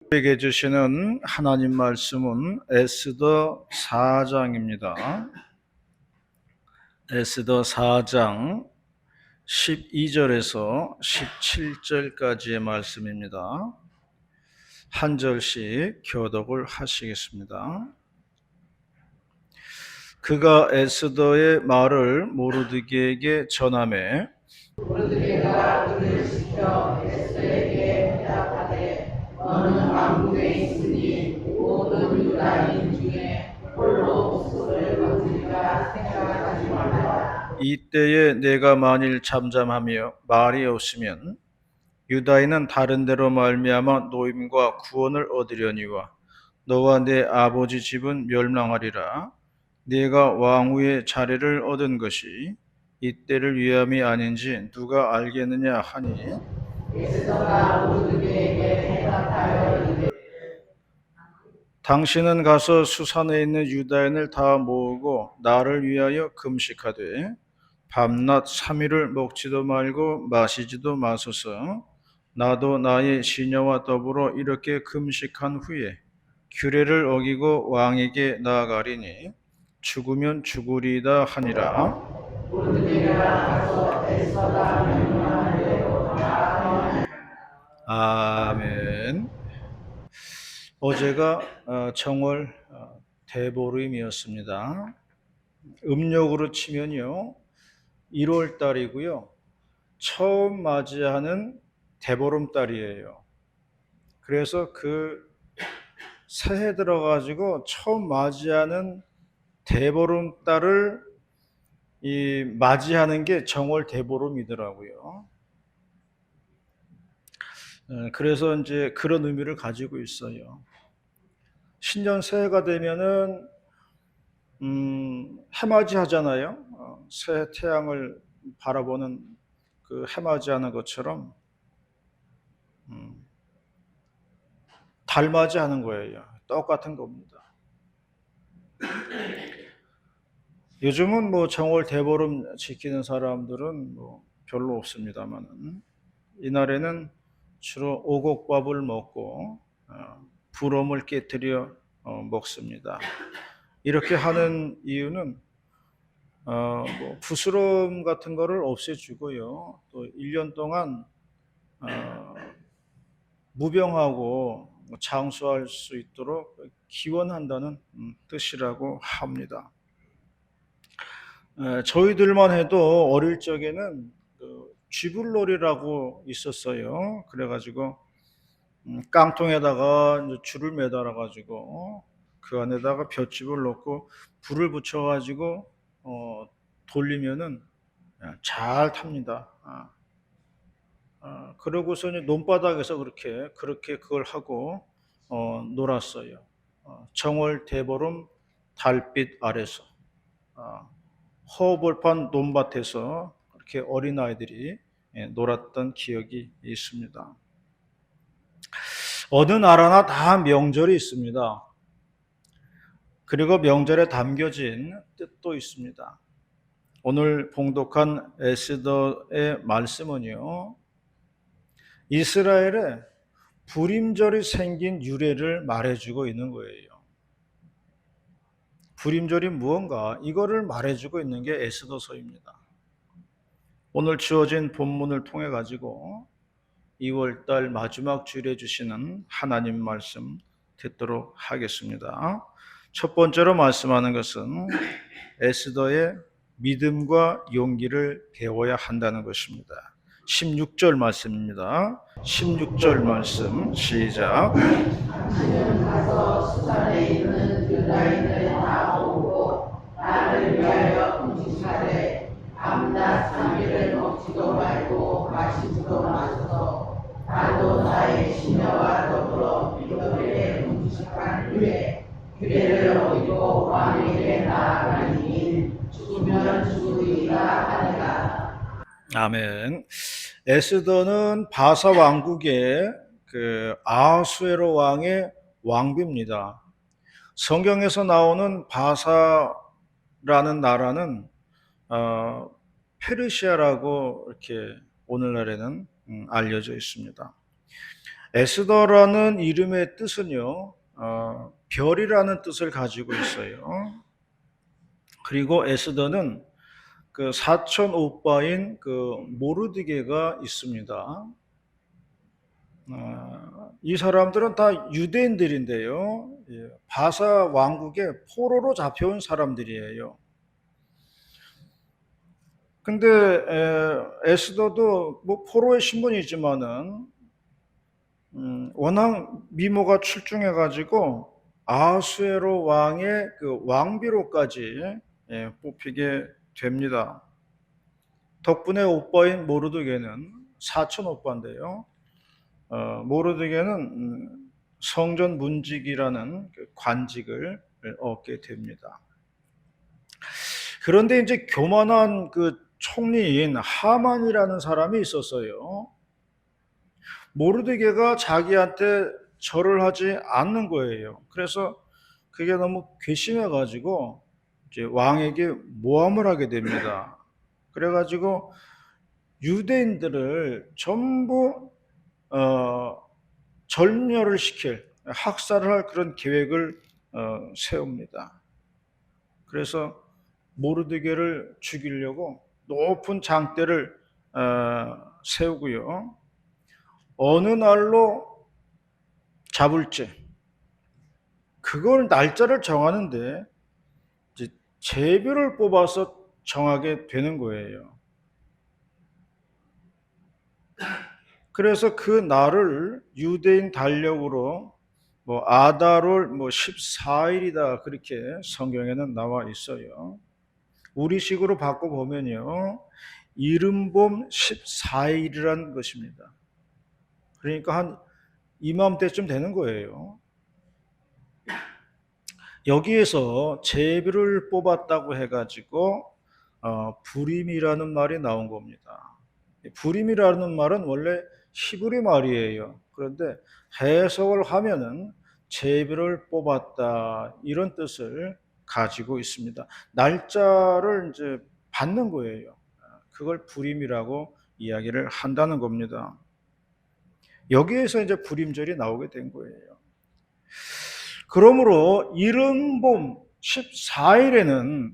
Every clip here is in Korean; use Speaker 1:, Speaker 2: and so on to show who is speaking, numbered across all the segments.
Speaker 1: 우리에게 주시는 하나님 말씀은 에스더 4장입니다. 에스더 4장 12절에서 17절까지의 말씀입니다. 한 절씩 교독을 하시겠습니다. 그가 에스더의 말을 모르드게에게 전하매
Speaker 2: 모르드게가 그를 시켜 에스더에게 대답하되 너는 왕국에 있으니 모든 유다인 중에 홀로 목소리를 건드리라 생각하지 말라.
Speaker 1: 이때에 내가 만일 잠잠하며 말이 없으면 유다인은 다른 데로 말미암아 노임과 구원을 얻으려니와 너와 내 아버지 집은 멸망하리라. 네가 왕후의 자리를 얻은 것이 이때를 위함이 아닌지 누가 알겠느냐 하니
Speaker 2: 에스더가 모르드게에게 대답하여 이르되
Speaker 1: 당신은 가서 수산에 있는 유다인을 다 모으고 나를 위하여 금식하되 밤낮 3일을 먹지도 말고 마시지도 마소서. 나도 나의 시녀와 더불어 이렇게 금식한 후에 규례를 어기고 왕에게 나아가리니 죽으면 죽으리이다 하니라.
Speaker 2: 모르드게가 가서 에스더가 명령한 대로 다
Speaker 1: 아멘. 어제가 정월 대보름이었습니다. 음력으로 치면요 1월 달이고요. 처음 맞이하는 대보름달이에요. 그래서 그 새해 들어가지고 처음 맞이하는 대보름달을 맞이하는 게 정월 대보름이더라고요. 그래서 이제 그런 의미를 가지고 있어요. 신년 새해가 되면은 해맞이 하잖아요. 새 태양을 바라보는 그 해맞이 하는 것처럼 달맞이 하는 거예요. 똑같은 겁니다. 요즘은 뭐 정월 대보름 지키는 사람들은 뭐 별로 없습니다만은 이날에는 주로 오곡밥을 먹고 부럼을 깨뜨려 먹습니다. 이렇게 하는 이유는 뭐 부스럼 같은 거를 없애주고요. 또 1년 동안 무병하고 장수할 수 있도록 기원한다는 뜻이라고 합니다. 저희들만 해도 어릴 적에는 그 쥐불놀이라고 있었어요. 그래가지고 깡통에다가 이제 줄을 매달아 가지고 그 안에다가 볏짚을 넣고 불을 붙여가지고 돌리면은 잘 탑니다. 그러고서 이제 논바닥에서 그렇게 그걸 하고 놀았어요. 정월 대보름 달빛 아래서 허벌판 논밭에서 그렇게 어린 아이들이 놀았던 기억이 있습니다. 어느 나라나 다 명절이 있습니다. 그리고 명절에 담겨진 뜻도 있습니다. 오늘 봉독한 에스더의 말씀은요, 이스라엘에 불임절이 생긴 유래를 말해주고 있는 거예요. 불임절이 무언가 이거를 말해주고 있는 게 에스더서입니다. 오늘 주어진 본문을 통해 가지고 2월달 마지막 주일에 주시는 하나님 말씀 듣도록 하겠습니다. 첫 번째로 말씀하는 것은 에스더의 믿음과 용기를 배워야 한다는 것입니다. 16절 말씀입니다. 16절 말씀 시작.
Speaker 2: 당신은 가서 수산에 있는 유다인을 다 모으고 나를 위하여 금식하되 밤낮 3일을 먹지도 말고 마시지도 마소서. 나도 나의 시녀와 더불어 이렇게 금식한 후에 규례를 어기고 왕에게 나아가니 죽으면 죽으리라 하니라.
Speaker 1: 아멘. 에스더는 바사 왕국의 그 아하수에로 왕의 왕비입니다. 성경에서 나오는 바사라는 나라는 페르시아라고 이렇게 오늘날에는 알려져 있습니다. 에스더라는 이름의 뜻은요, 별이라는 뜻을 가지고 있어요. 그리고 에스더는 그 사촌 오빠인 그 모르드게가 있습니다. 이 사람들은 다 유대인들인데요. 예, 바사 왕국의 포로로 잡혀온 사람들이에요. 근데 에스더도 뭐 포로의 신분이지만은 워낙 미모가 출중해가지고 아수에로 왕의 그 왕비로까지 뽑히게 됩니다. 덕분에 오빠인 모르드게는 사촌 오빠인데요. 모르드게는 성전 문직이라는 그 관직을 얻게 됩니다. 그런데 이제 교만한 그 총리인 하만이라는 사람이 있었어요. 모르드게가 자기한테 절을 하지 않는 거예요. 그래서 그게 너무 괘씸해가지고 이제 왕에게 모함을 하게 됩니다. 그래가지고 유대인들을 전부 절멸을 시킬, 학살을 할 그런 계획을 세웁니다. 그래서 모르드게를 죽이려고 높은 장대를 세우고요. 어느 날로 잡을지 그걸 날짜를 정하는데 이제 제비를 뽑아서 정하게 되는 거예요. 그래서 그 날을 유대인 달력으로 뭐 아달월 뭐 14일이다 그렇게 성경에는 나와 있어요. 우리식으로 바꿔 보면요. 이른봄 14일이라는 것입니다. 그러니까 한 이맘때쯤 되는 거예요. 여기에서 제비를 뽑았다고 해가지고 부림이라는 말이 나온 겁니다. 부림이라는 말은 원래 히브리 말이에요. 그런데 해석을 하면은 제비를 뽑았다 이런 뜻을 가지고 있습니다. 날짜를 이제 받는 거예요. 그걸 부림이라고 이야기를 한다는 겁니다. 여기에서 이제 부림절이 나오게 된 거예요. 그러므로 이른봄 14일에는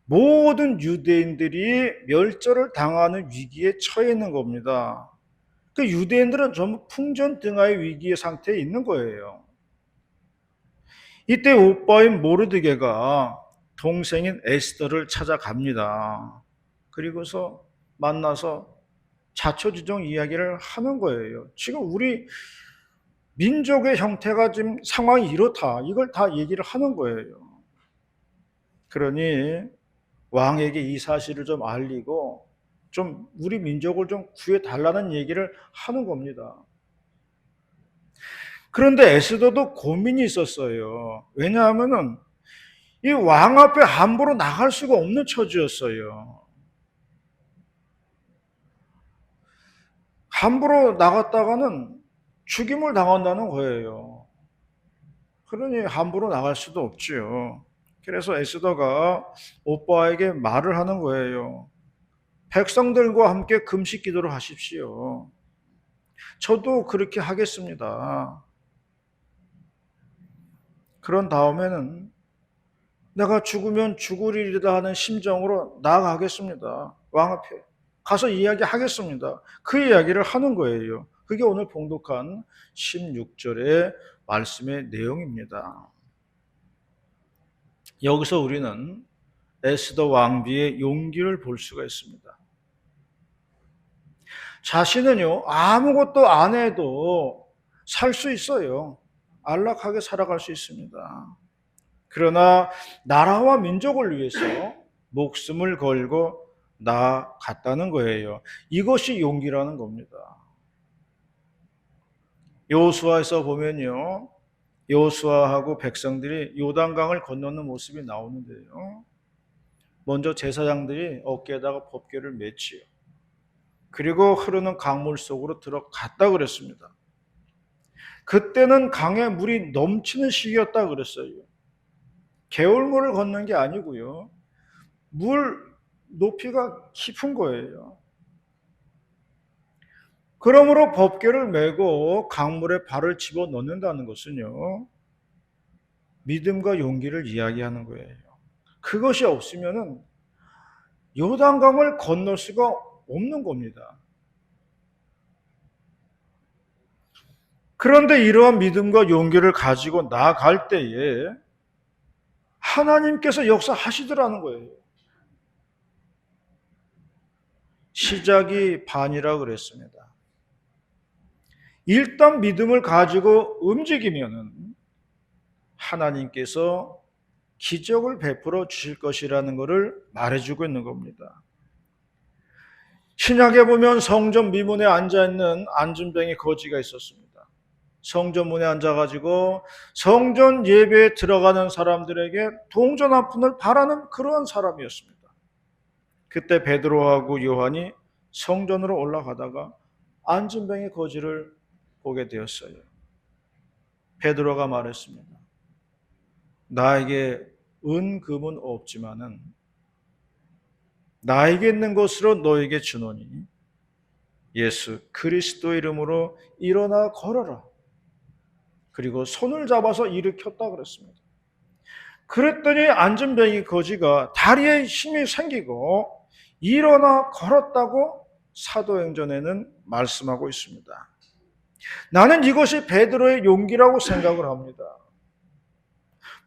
Speaker 1: 모든 유대인들이 멸절을 당하는 위기에 처해 있는 겁니다. 그 유대인들은 전부 풍전등화의 위기의 상태에 있는 거예요. 이때 오빠인 모르드게가 동생인 에스더를 찾아갑니다. 그리고서 만나서 자초지종 이야기를 하는 거예요. 지금 우리 민족의 형태가 지금 상황이 이렇다. 이걸 다 얘기를 하는 거예요. 그러니 왕에게 이 사실을 좀 알리고 좀 우리 민족을 좀 구해 달라는 얘기를 하는 겁니다. 그런데 에스더도 고민이 있었어요. 왜냐하면은 이 왕 앞에 함부로 나갈 수가 없는 처지였어요. 함부로 나갔다가는 죽임을 당한다는 거예요. 그러니 함부로 나갈 수도 없지요. 그래서 에스더가 오빠에게 말을 하는 거예요. 백성들과 함께 금식 기도를 하십시오. 저도 그렇게 하겠습니다. 그런 다음에는 내가 죽으면 죽으리리다 하는 심정으로 나아가겠습니다. 왕 앞에 가서 이야기하겠습니다. 그 이야기를 하는 거예요. 그게 오늘 봉독한 16절의 말씀의 내용입니다. 여기서 우리는 에스더 왕비의 용기를 볼 수가 있습니다. 자신은요, 아무것도 안 해도 살 수 있어요. 안락하게 살아갈 수 있습니다. 그러나 나라와 민족을 위해서 목숨을 걸고 나아갔다는 거예요. 이것이 용기라는 겁니다. 여호수아에서 보면요. 여호수아하고 백성들이 요단강을 건너는 모습이 나오는데요. 먼저 제사장들이 어깨에다가 법궤를 맸지요. 그리고 흐르는 강물 속으로 들어갔다 그랬습니다. 그때는 강에 물이 넘치는 시기였다 그랬어요. 개울물을 걷는 게 아니고요. 물 높이가 깊은 거예요. 그러므로 법궤를 메고 강물에 발을 집어넣는다는 것은요, 믿음과 용기를 이야기하는 거예요. 그것이 없으면은 요단강을 건널 수가 없는 겁니다. 그런데 이러한 믿음과 용기를 가지고 나아갈 때에 하나님께서 역사하시더라는 거예요. 시작이 반이라 그랬습니다. 일단 믿음을 가지고 움직이면은 하나님께서 기적을 베풀어 주실 것이라는 것을 말해주고 있는 겁니다. 신약에 보면 성전 미문에 앉아있는 안진뱅이 거지가 있었습니다. 성전 문에 앉아가지고 성전 예배에 들어가는 사람들에게 동전 한 푼을 바라는 그런 사람이었습니다. 그때 베드로하고 요한이 성전으로 올라가다가 안진뱅이 거지를 보게 되었어요. 베드로가 말했습니다. 나에게 금은 없지만은 나에게 있는 것으로 너에게 주노니 예수 그리스도 이름으로 일어나 걸어라. 그리고 손을 잡아서 일으켰다 그랬습니다. 그랬더니 안진뱅이 거지가 다리에 힘이 생기고 일어나 걸었다고 사도행전에는 말씀하고 있습니다. 나는 이것이 베드로의 용기라고 생각을 합니다.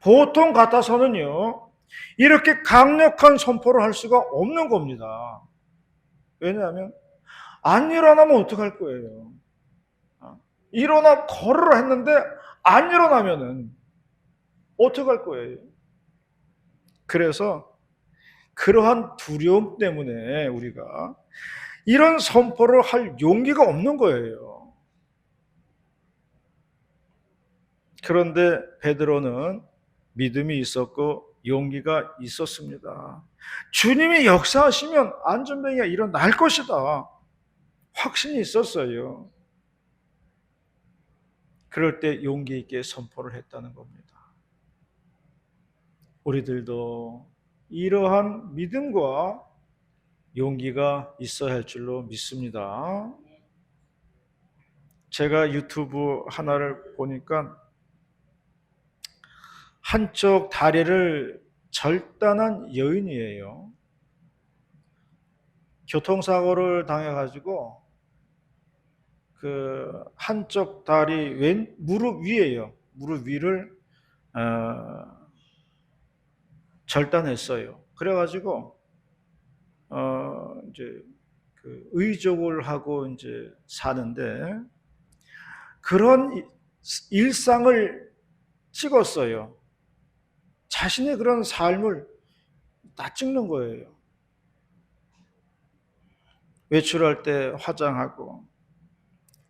Speaker 1: 보통 같아서는요, 이렇게 강력한 선포를 할 수가 없는 겁니다. 왜냐하면 안 일어나면 어떡할 거예요? 일어나 걸으라 했는데 안 일어나면은 어떡할 거예요? 그래서 그러한 두려움 때문에 우리가 이런 선포를 할 용기가 없는 거예요. 그런데 베드로는 믿음이 있었고 용기가 있었습니다. 주님이 역사하시면 안전뱅이가 일어날 것이다. 확신이 있었어요. 그럴 때 용기 있게 선포를 했다는 겁니다. 우리들도 이러한 믿음과 용기가 있어야 할 줄로 믿습니다. 제가 유튜브 하나를 보니까 한쪽 다리를 절단한 여인이에요. 교통사고를 당해가지고 그 한쪽 다리 무릎 위에요. 무릎 위를 절단했어요. 그래가지고 이제 그 의족을 하고 이제 사는데 그런 일상을 찍었어요. 자신의 그런 삶을 다 찍는 거예요. 외출할 때 화장하고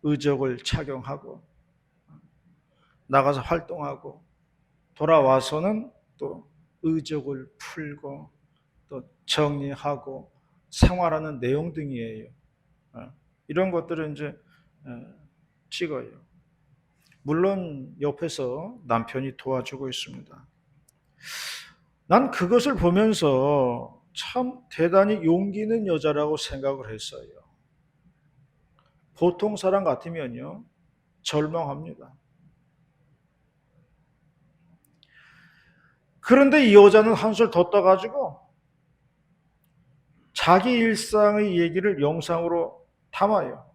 Speaker 1: 의족을 착용하고 나가서 활동하고 돌아와서는 또 의족을 풀고 또 정리하고 생활하는 내용 등이에요. 이런 것들을 이제 찍어요. 물론 옆에서 남편이 도와주고 있습니다. 난 그것을 보면서 참 대단히 용기 있는 여자라고 생각을 했어요. 보통 사람 같으면요, 절망합니다. 그런데 이 여자는 한술 더 떠가지고 자기 일상의 얘기를 영상으로 담아요.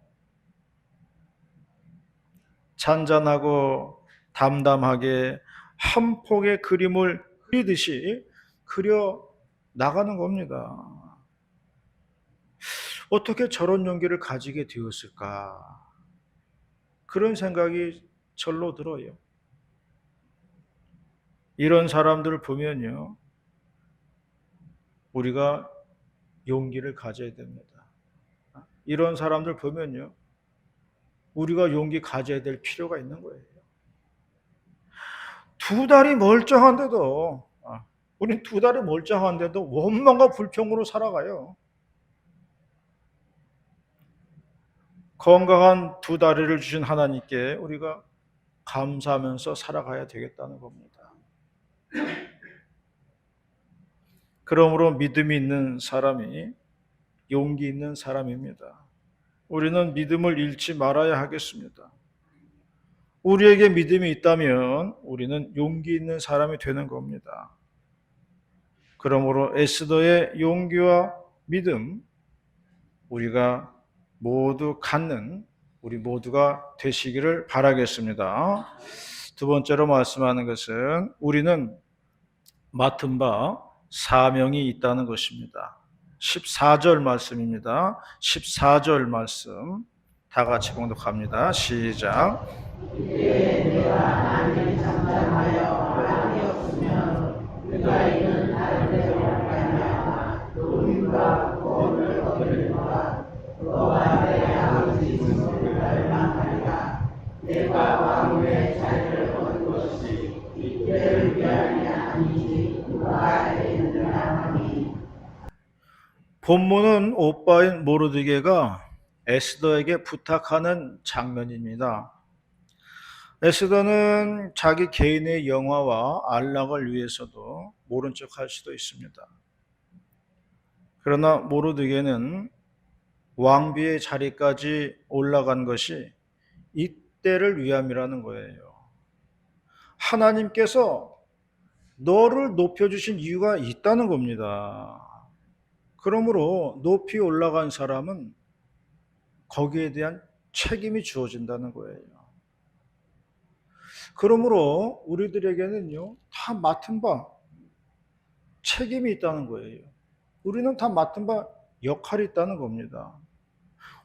Speaker 1: 잔잔하고 담담하게 한 폭의 그림을 그리듯이 그려 나가는 겁니다. 어떻게 저런 용기를 가지게 되었을까? 그런 생각이 절로 들어요. 이런 사람들을 보면요, 우리가 용기를 가져야 됩니다. 이런 사람들 보면요, 우리가 용기 가져야 될 필요가 있는 거예요. 두 다리 멀쩡한데도, 우린 두 다리 멀쩡한데도 원망과 불평으로 살아가요. 건강한 두 다리를 주신 하나님께 우리가 감사하면서 살아가야 되겠다는 겁니다. 그러므로 믿음이 있는 사람이 용기 있는 사람입니다. 우리는 믿음을 잃지 말아야 하겠습니다. 우리에게 믿음이 있다면 우리는 용기 있는 사람이 되는 겁니다. 그러므로 에스더의 용기와 믿음, 우리가 모두 갖는 우리 모두가 되시기를 바라겠습니다. 두 번째로 말씀하는 것은 우리는 맡은 바 사명이 있다는 것입니다. 14절 말씀입니다. 14절 말씀 다 같이 봉독합니다. 시작.
Speaker 2: 이에 내가 만일 잠잠하여 말이 없으면 유다인은 다른 데로 가냐 노임과 구원을 얻으리로다. 너와 내 아버지 증거를 갈망하리라. 내가 왕위의 자리를 얻은 것이 이때를 위함이 아니지 누가 알겠느냐 하니.
Speaker 1: 본문은 오빠인 모르드게가 에스더에게 부탁하는 장면입니다. 에스더는 자기 개인의 영화와 안락을 위해서도 모른 척 할 수도 있습니다. 그러나 모르드게는 왕비의 자리까지 올라간 것이 이때를 위함이라는 거예요. 하나님께서 너를 높여주신 이유가 있다는 겁니다. 그러므로 높이 올라간 사람은 거기에 대한 책임이 주어진다는 거예요. 그러므로 우리들에게는요, 다 맡은 바 책임이 있다는 거예요. 우리는 다 맡은 바 역할이 있다는 겁니다.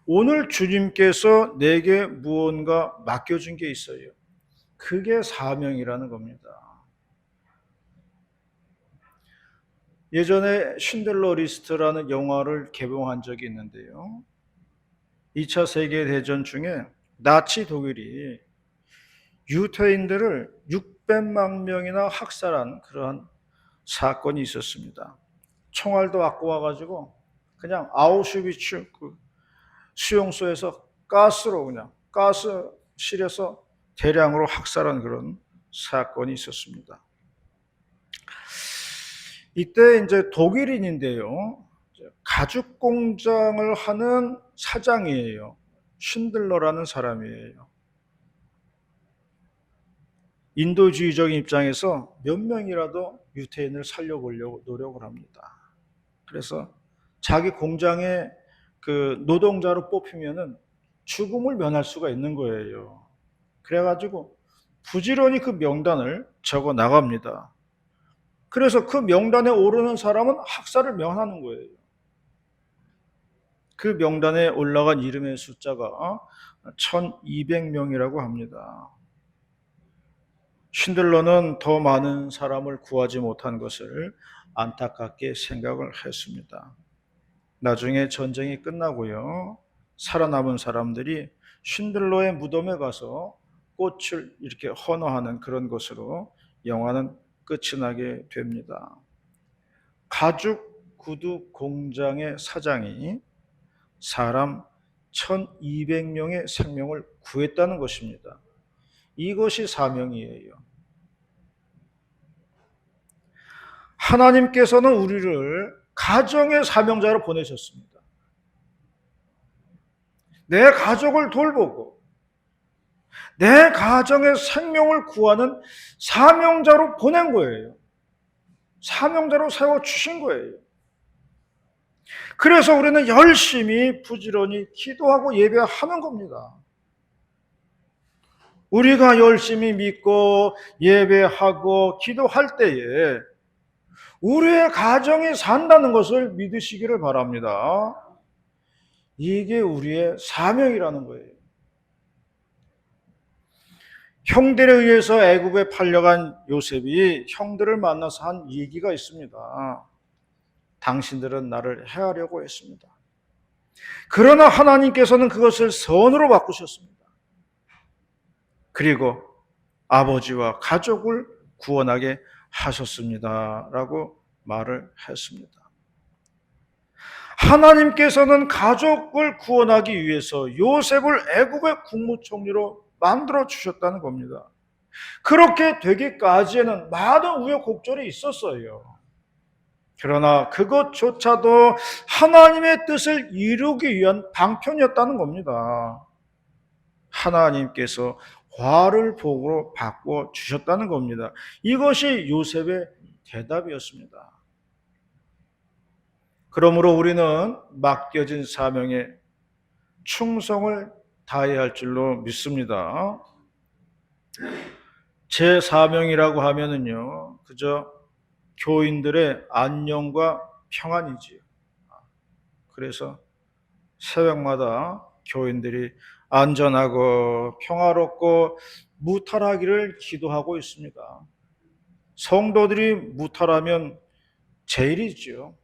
Speaker 1: 오늘 주님께서 내게 무언가 맡겨준 게 있어요. 그게 사명이라는 겁니다. 예전에 신들러 리스트라는 영화를 개봉한 적이 있는데요. 2차 세계대전 중에 나치 독일이 유태인들을 600만 명이나 학살한 그러한 사건이 있었습니다. 총알도 갖고 와가지고 그냥 아우슈비츠 그 수용소에서 가스로 그냥 가스실에서 대량으로 학살한 그런 사건이 있었습니다. 이때 이제 독일인인데요. 가죽 공장을 하는 사장이에요. 쉰들러라는 사람이에요. 인도주의적인 입장에서 몇 명이라도 유태인을 살려보려고 노력을 합니다. 그래서 자기 공장에 그 노동자로 뽑히면은 죽음을 면할 수가 있는 거예요. 그래가지고 부지런히 그 명단을 적어 나갑니다. 그래서 그 명단에 오르는 사람은 학살을 명하는 거예요. 그 명단에 올라간 이름의 숫자가 1200명이라고 합니다. 쉰들러는 더 많은 사람을 구하지 못한 것을 안타깝게 생각을 했습니다. 나중에 전쟁이 끝나고요, 살아남은 사람들이 쉰들러의 무덤에 가서 꽃을 이렇게 헌화하는 그런 것으로 영화는 끝이 나게 됩니다. 가죽 구두 공장의 사장이 사람 1200명의 생명을 구했다는 것입니다. 이것이 사명이에요. 하나님께서는 우리를 가정의 사명자로 보내셨습니다. 내 가족을 돌보고 내 가정의 생명을 구하는 사명자로 보낸 거예요. 사명자로 세워주신 거예요. 그래서 우리는 열심히 부지런히 기도하고 예배하는 겁니다. 우리가 열심히 믿고 예배하고 기도할 때에 우리의 가정이 산다는 것을 믿으시기를 바랍니다. 이게 우리의 사명이라는 거예요. 형들에 의해서 애굽에 팔려간 요셉이 형들을 만나서 한 얘기가 있습니다. 당신들은 나를 해하려고 했습니다. 그러나 하나님께서는 그것을 선으로 바꾸셨습니다. 그리고 아버지와 가족을 구원하게 하셨습니다. 라고 말을 했습니다. 하나님께서는 가족을 구원하기 위해서 요셉을 애굽의 국무총리로 만들어 주셨다는 겁니다. 그렇게 되기까지에는 많은 우여곡절이 있었어요. 그러나 그것조차도 하나님의 뜻을 이루기 위한 방편이었다는 겁니다. 하나님께서 화를 복으로 바꿔 주셨다는 겁니다. 이것이 요셉의 대답이었습니다. 그러므로 우리는 맡겨진 사명에 충성을 다해야 할 줄로 믿습니다. 제 사명이라고 하면은요, 그저 교인들의 안녕과 평안이지요. 그래서 새벽마다 교인들이 안전하고 평화롭고 무탈하기를 기도하고 있습니다. 성도들이 무탈하면 제일이지요.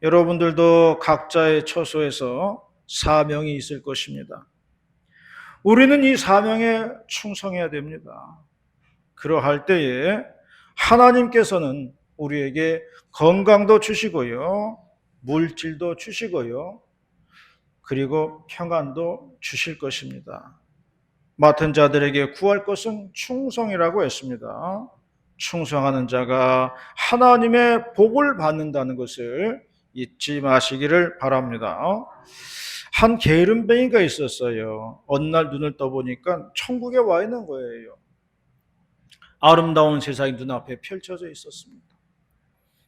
Speaker 1: 여러분들도 각자의 처소에서 사명이 있을 것입니다. 우리는 이 사명에 충성해야 됩니다. 그러할 때에 하나님께서는 우리에게 건강도 주시고요, 물질도 주시고요, 그리고 평안도 주실 것입니다. 맡은 자들에게 구할 것은 충성이라고 했습니다. 충성하는 자가 하나님의 복을 받는다는 것을 잊지 마시기를 바랍니다. 한 게으름뱅이가 있었어요. 어느 날 눈을 떠보니까 천국에 와 있는 거예요. 아름다운 세상이 눈앞에 펼쳐져 있었습니다.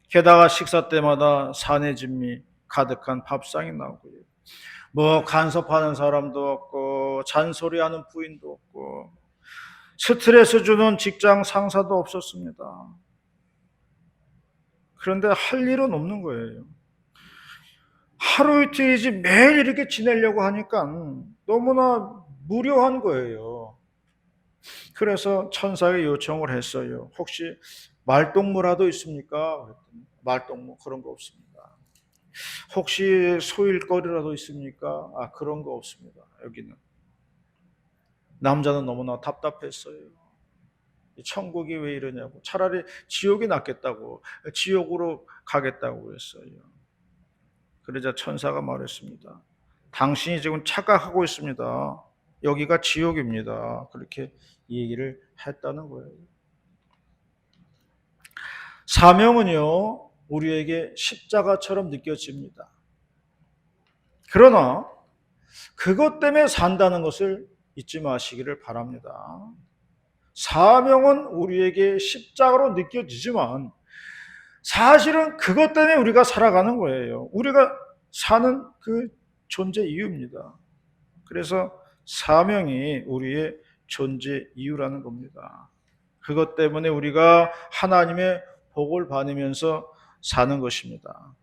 Speaker 1: 게다가 식사 때마다 사내짐이 가득한 밥상이 나오고요. 뭐 간섭하는 사람도 없고 잔소리하는 부인도 없고 스트레스 주는 직장 상사도 없었습니다. 그런데 할 일은 없는 거예요. 하루 이틀이지 매일 이렇게 지내려고 하니까 너무나 무료한 거예요. 그래서 천사에게 요청을 했어요. 혹시 말동무라도 있습니까? 그랬더니 말동무 그런 거 없습니다. 혹시 소일거리라도 있습니까? 그런 거 없습니다. 여기는. 남자는 너무나 답답했어요. 천국이 왜 이러냐고. 차라리 지옥이 낫겠다고. 지옥으로 가겠다고 했어요. 그러자 천사가 말했습니다. 당신이 지금 착각하고 있습니다. 여기가 지옥입니다. 그렇게 얘기를 했다는 거예요. 사명은요, 우리에게 십자가처럼 느껴집니다. 그러나 그것 때문에 산다는 것을 잊지 마시기를 바랍니다. 사명은 우리에게 십자가로 느껴지지만 사실은 그것 때문에 우리가 살아가는 거예요. 우리가 사는 그 존재 이유입니다. 그래서 사명이 우리의 존재 이유라는 겁니다. 그것 때문에 우리가 하나님의 복을 받으면서 사는 것입니다.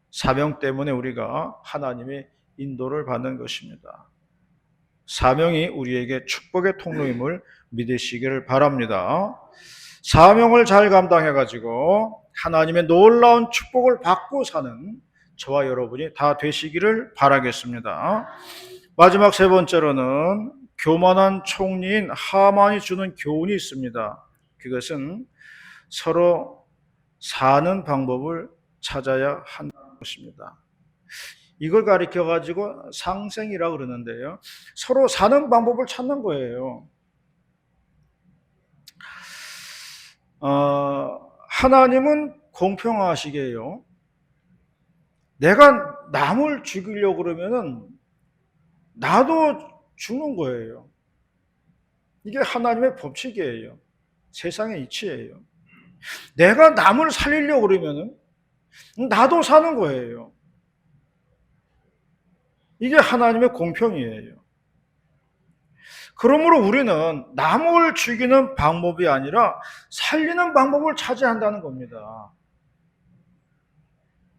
Speaker 1: 사명 때문에 우리가 하나님의 인도를 받는 것입니다. 사명이 우리에게 축복의 통로임을 믿으시기를 바랍니다. 사명을 잘 감당해가지고 하나님의 놀라운 축복을 받고 사는 저와 여러분이 다 되시기를 바라겠습니다. 마지막 세 번째로는 교만한 총리인 하만이 주는 교훈이 있습니다. 그것은 서로 사는 방법을 찾아야 한다는 것입니다. 이걸 가리켜가지고 상생이라고 그러는데요. 서로 사는 방법을 찾는 거예요. 하나님은 공평하시게요. 내가 남을 죽이려고 그러면은 나도 죽는 거예요. 이게 하나님의 법칙이에요. 세상의 이치예요. 내가 남을 살리려고 그러면은 나도 사는 거예요. 이게 하나님의 공평이에요. 그러므로 우리는 남을 죽이는 방법이 아니라 살리는 방법을 찾아야 한다는 겁니다.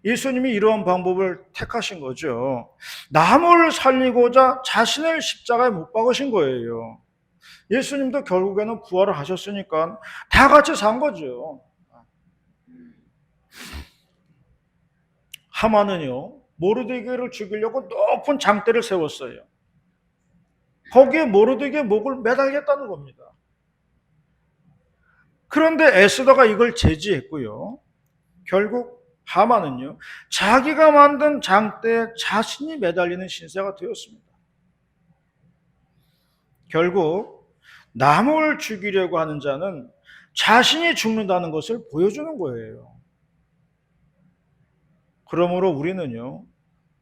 Speaker 1: 예수님이 이러한 방법을 택하신 거죠. 남을 살리고자 자신을 십자가에 못 박으신 거예요. 예수님도 결국에는 부활을 하셨으니까 다 같이 산 거죠. 하만은요, 모르드게를 죽이려고 높은 장대를 세웠어요. 거기에 모르드게 목을 매달겠다는 겁니다. 그런데 에스더가 이걸 제지했고요. 결국 하만은요, 자기가 만든 장대에 자신이 매달리는 신세가 되었습니다. 결국 남을 죽이려고 하는 자는 자신이 죽는다는 것을 보여주는 거예요. 그러므로 우리는요,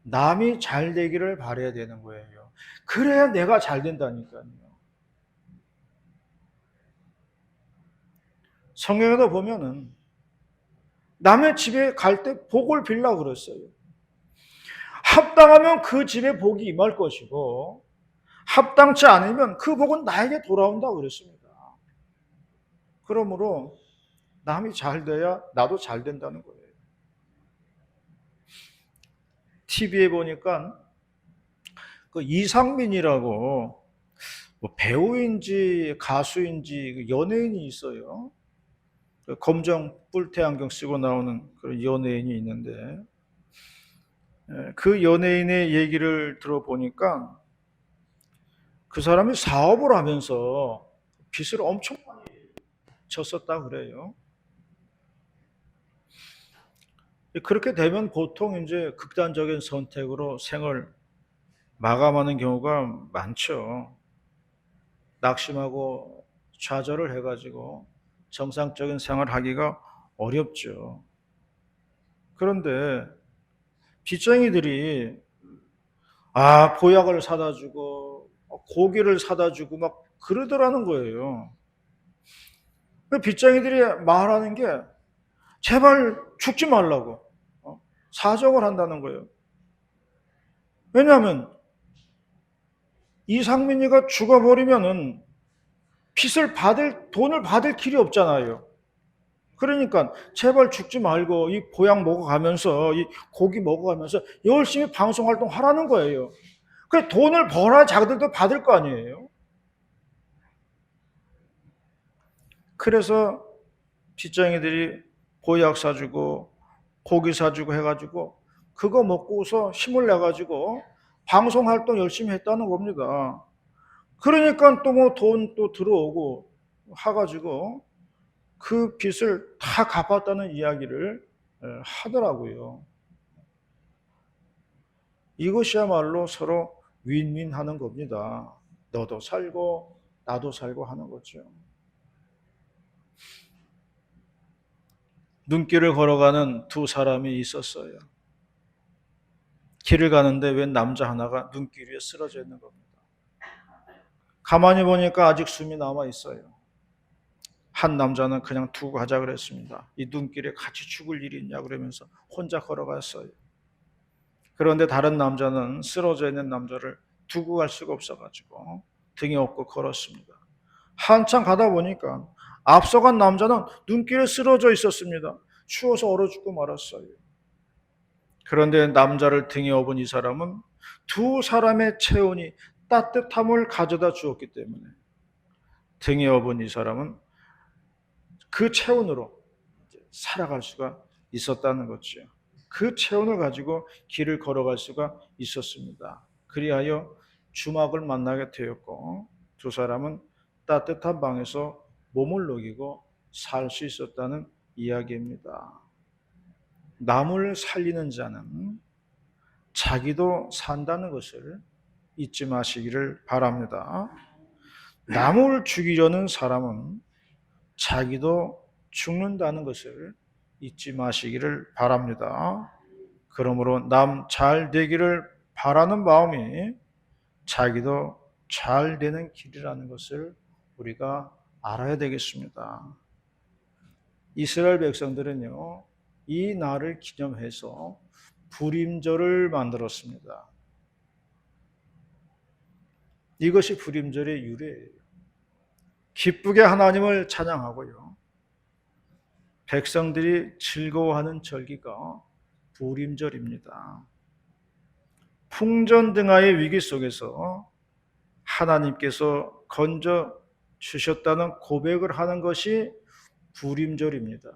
Speaker 1: 남이 잘 되기를 바라야 되는 거예요. 그래야 내가 잘 된다니까요. 성경에도 보면은 남의 집에 갈 때 복을 빌라 그랬어요. 합당하면 그 집에 복이 임할 것이고 합당치 않으면 그 복은 나에게 돌아온다 그랬습니다. 그러므로 남이 잘 돼야 나도 잘 된다는 거예요. TV에 보니까 그 이상민이라고 뭐 배우인지 가수인지 연예인이 있어요. 검정 뿔테 안경 쓰고 나오는 그런 연예인이 있는데 그 연예인의 얘기를 들어보니까 그 사람이 사업을 하면서 빚을 엄청 많이 졌었다 그래요. 그렇게 되면 보통 이제 극단적인 선택으로 생을 마감하는 경우가 많죠. 낙심하고 좌절을 해가지고 정상적인 생활하기가 어렵죠. 그런데 빚쟁이들이 보약을 사다 주고 고기를 사다 주고 막 그러더라는 거예요. 빚쟁이들이 말하는 게 제발 죽지 말라고 사정을 한다는 거예요. 왜냐하면 이상민이가 죽어버리면은 돈을 받을 길이 없잖아요. 그러니까 제발 죽지 말고 이 보약 먹어가면서 이 고기 먹어가면서 열심히 방송 활동하라는 거예요. 그 돈을 벌어야 자기들도 받을 거 아니에요. 그래서 빚쟁이들이 보약 사주고 고기 사주고 해가지고 그거 먹고서 힘을 내가지고 방송 활동 열심히 했다는 겁니다. 그러니까 또 뭐 돈 또 들어오고 해가지고 그 빚을 다 갚았다는 이야기를 하더라고요. 이것이야말로 서로 윈윈하는 겁니다. 너도 살고 나도 살고 하는 거죠. 눈길을 걸어가는 두 사람이 있었어요. 길을 가는데 웬 남자 하나가 눈길 위에 쓰러져 있는 겁니다. 가만히 보니까 아직 숨이 남아 있어요. 한 남자는 그냥 두고 가자 그랬습니다. 이 눈길에 같이 죽을 일이 있냐 그러면서 혼자 걸어갔어요. 그런데 다른 남자는 쓰러져 있는 남자를 두고 갈 수가 없어가지고 등에 업고 걸었습니다. 한참 가다 보니까 앞서간 남자는 눈길에 쓰러져 있었습니다. 추워서 얼어 죽고 말았어요. 그런데 남자를 등에 업은 이 사람은 두 사람의 체온이 따뜻함을 가져다 주었기 때문에 등에 업은 이 사람은 그 체온으로 살아갈 수가 있었다는 거죠. 그 체온을 가지고 길을 걸어갈 수가 있었습니다. 그리하여 주막을 만나게 되었고 두 사람은 따뜻한 방에서 몸을 녹이고 살 수 있었다는 이야기입니다. 남을 살리는 자는 자기도 산다는 것을 잊지 마시기를 바랍니다. 남을 죽이려는 사람은 자기도 죽는다는 것을 잊지 마시기를 바랍니다. 그러므로 남 잘 되기를 바라는 마음이 자기도 잘 되는 길이라는 것을 우리가 알아야 되겠습니다. 이스라엘 백성들은요, 이 날을 기념해서 불임절을 만들었습니다. 이것이 불임절의 유래예요. 기쁘게 하나님을 찬양하고요. 백성들이 즐거워하는 절기가 불임절입니다. 풍전등화의 위기 속에서 하나님께서 건져 주셨다는 고백을 하는 것이 불임절입니다.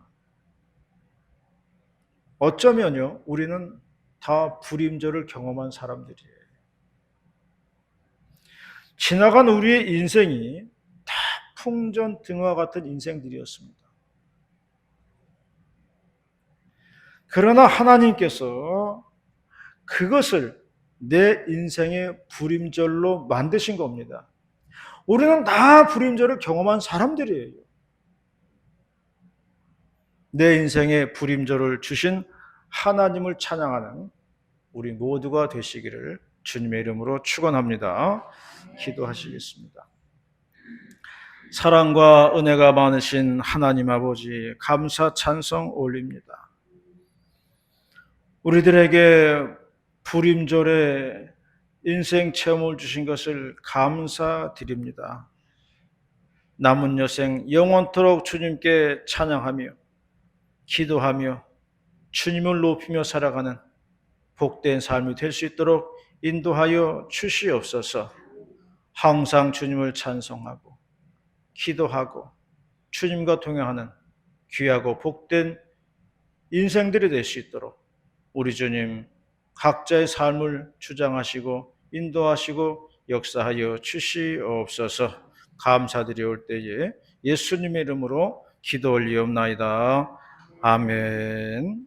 Speaker 1: 어쩌면요, 우리는 다 불임절을 경험한 사람들이에요. 지나간 우리의 인생이 다 풍전등화 같은 인생들이었습니다. 그러나 하나님께서 그것을 내 인생의 불임절로 만드신 겁니다. 우리는 다 불임절을 경험한 사람들이에요. 내 인생의 부림절을 주신 하나님을 찬양하는 우리 모두가 되시기를 주님의 이름으로 축원합니다. 기도하시겠습니다. 사랑과 은혜가 많으신 하나님 아버지, 감사 찬송 올립니다. 우리들에게 부림절에 인생 체험을 주신 것을 감사드립니다. 남은 여생 영원토록 주님께 찬양하며 기도하며 주님을 높이며 살아가는 복된 삶이 될 수 있도록 인도하여 주시옵소서. 항상 주님을 찬송하고 기도하고 주님과 동행하는 귀하고 복된 인생들이 될 수 있도록 우리 주님 각자의 삶을 주장하시고 인도하시고 역사하여 주시옵소서. 감사드리올 때에 예수님의 이름으로 기도 올리옵나이다. 아멘.